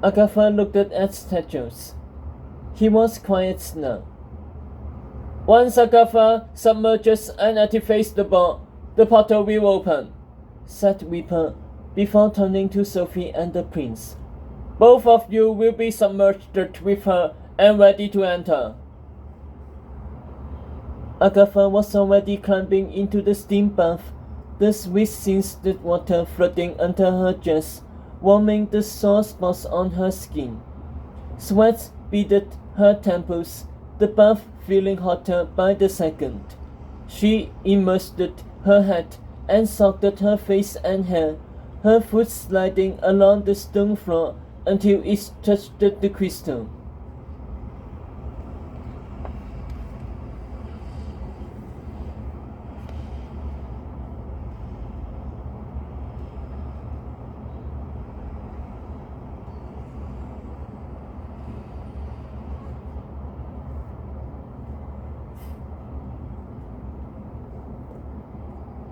Agatha looked at statues. He was quiet now. Once Agatha submerges and activates the ball, the portal will open, said Weeper, before turning to Sophie and the prince. Both of you will be submerged with her and ready to enter. Agatha was already climbing into the steam bath, the sweet scented water flooding under her dress, warming the sore spots on her skin. Sweat beaded her temples, the bath feeling hotter by the second. She immersed her head and soaked her face and hair, her foot sliding along the stone floor until it touched the crystal.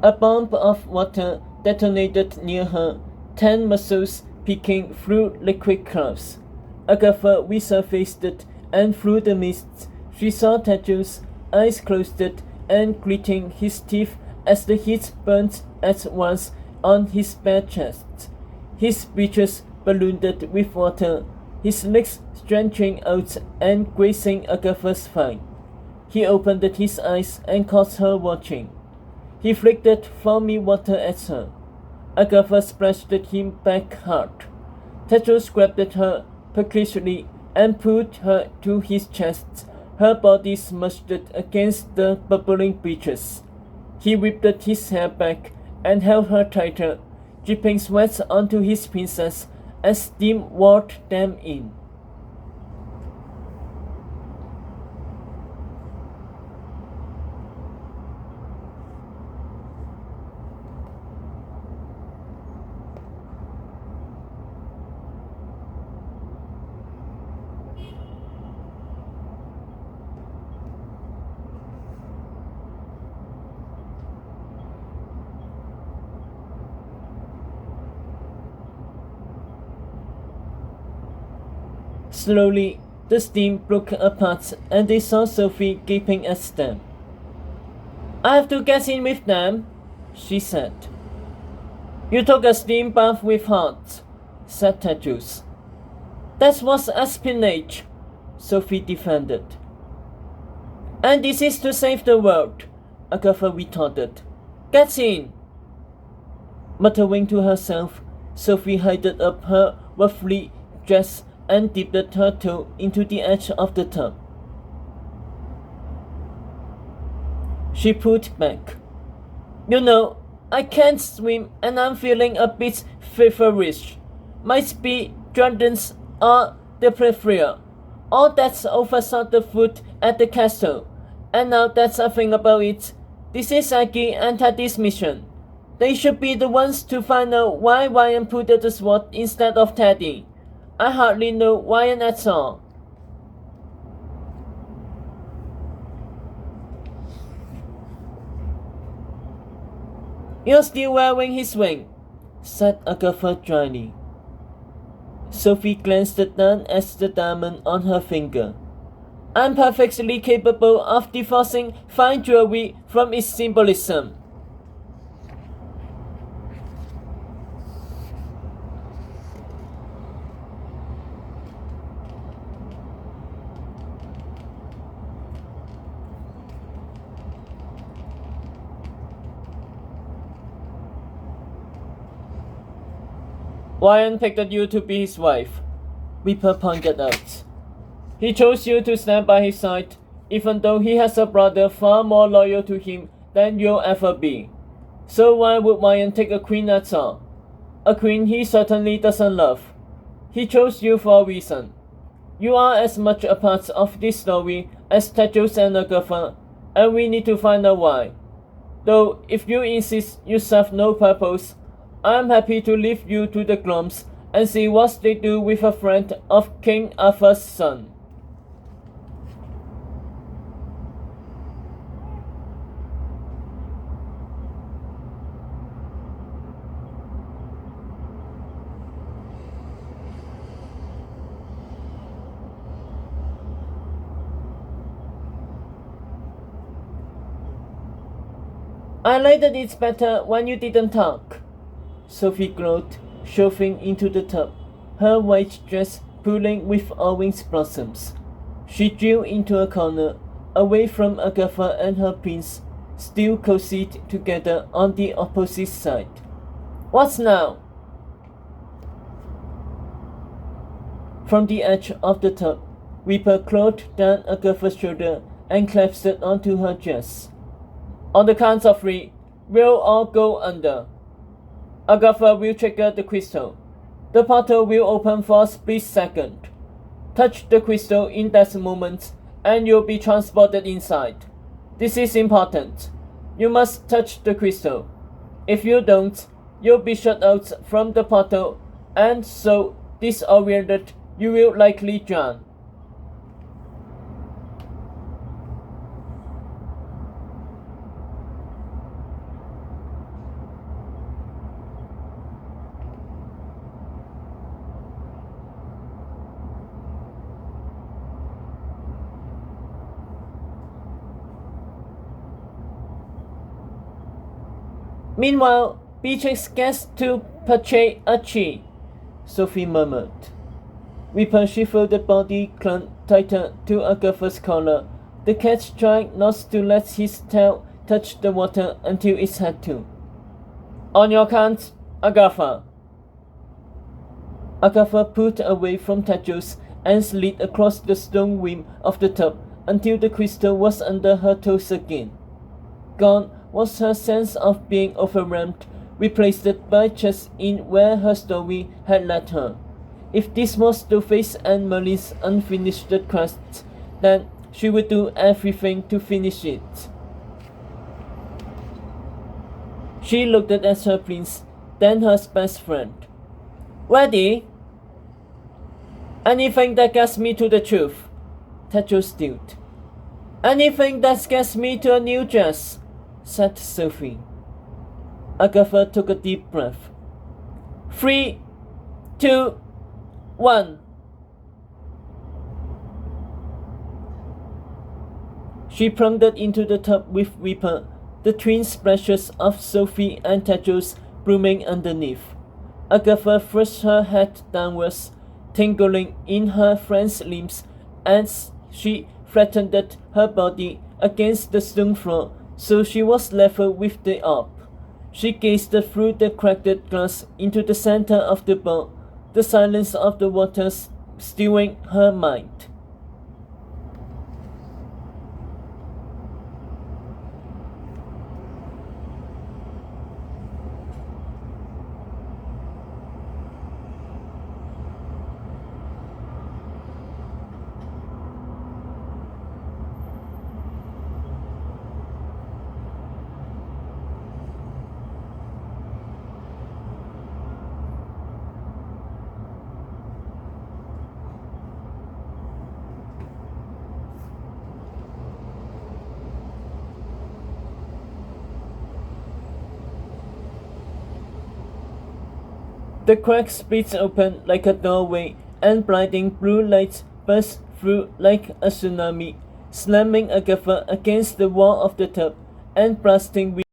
A bomb of water detonated near her, 10 muscles peeking through liquid clouds. Agatha resurfaced, and through the mist she saw Teju's eyes closed and gritting his teeth as the heat burnt at once on his bare chest. His breeches ballooned with water, his legs stretching out and grazing Agatha's thigh. He opened his eyes and caught her watching. He flicked foamy water at her. Agatha splashed him back hard. Tetros grabbed her percussionally and pulled her to his chest, her body smushed against the bubbling breeches. He whipped his hair back and held her tighter, dripping sweat onto his pincers as steam walled them in. Slowly, the steam broke apart and they saw Sophie gaping at them. I have to get in with them, she said. You took a steam bath with heart, said Tedros. That was espionage, Sophie defended. And this is to save the world, Agatha retorted. Get in! Muttering to herself, Sophie hided up her ruffly dress and dipped her toe into the edge of the tub. She pulled back. You know, I can't swim and I'm feeling a bit feverish. Might be Jordan's or the diphtheria. All that's oversaw the food at the castle. And now that's a thing about it. This is Aggie and Teddy's mission. They should be the ones to find out why Ryan put the sword instead of Teddy. I hardly know Ryan at all. You're still wearing his ring, said Agatha dryly. Sophie glanced down at the diamond on her finger. I'm perfectly capable of divorcing fine jewelry from its symbolism. Ryan picked you to be his wife, Reaper pointed out. He chose you to stand by his side, even though he has a brother far more loyal to him than you'll ever be. So why would Ryan take a queen at all? A queen he certainly doesn't love. He chose you for a reason. You are as much a part of this story as Tedros and Agatha, and we need to find out why. Though, if you insist you serve no purpose, I am happy to leave you to the Gnomes and see what they do with a friend of King Arthur's son. I like that it's better when you didn't talk, Sophie glowed, shoving into the tub, her white dress pulling with orange blossoms. She drew into a corner, away from Agatha and her prince, still cozied together on the opposite side. What now? From the edge of the tub, Weeper clawed down Agatha's shoulder and clasped it onto her dress. On the count of 3, we'll all go under. Agatha will trigger the crystal. The portal will open for a split second. Touch the crystal in that moment and you'll be transported inside. This is important. You must touch the crystal. If you don't, you'll be shut out from the portal and so disoriented you will likely drown. Meanwhile, Beatrix gets to purchase a tree, Sophie murmured. Weeper shivered the body clung tighter to Agatha's collar. The cat tried not to let his tail touch the water until it had to. On your count, Agatha. Agatha pulled away from Tejas and slid across the stone rim of the tub until the crystal was under her toes again. Gone was her sense of being overwhelmed, replaced by just in where her story had led her. If this was the face and Merlin's unfinished quest, then she would do everything to finish it. She looked at her prince, then her best friend. Ready? Anything that gets me to the truth, Tejas stilled. Anything that gets me to a new dress, said Sophie. Agatha took a deep breath. 3, 2, 1. She plunged into the tub with Weeper, the twin splashes of Sophie and Tejas blooming underneath. Agatha thrust her head downwards, tingling in her friend's limbs as she flattened her body against the stone floor so she was level with the orb. She gazed through the cracked glass into the center of the bowl, the silence of the waters stirring her mind. The crack splits open like a doorway, and blinding blue light bursts through like a tsunami, slamming Agatha against the wall of the tub and blasting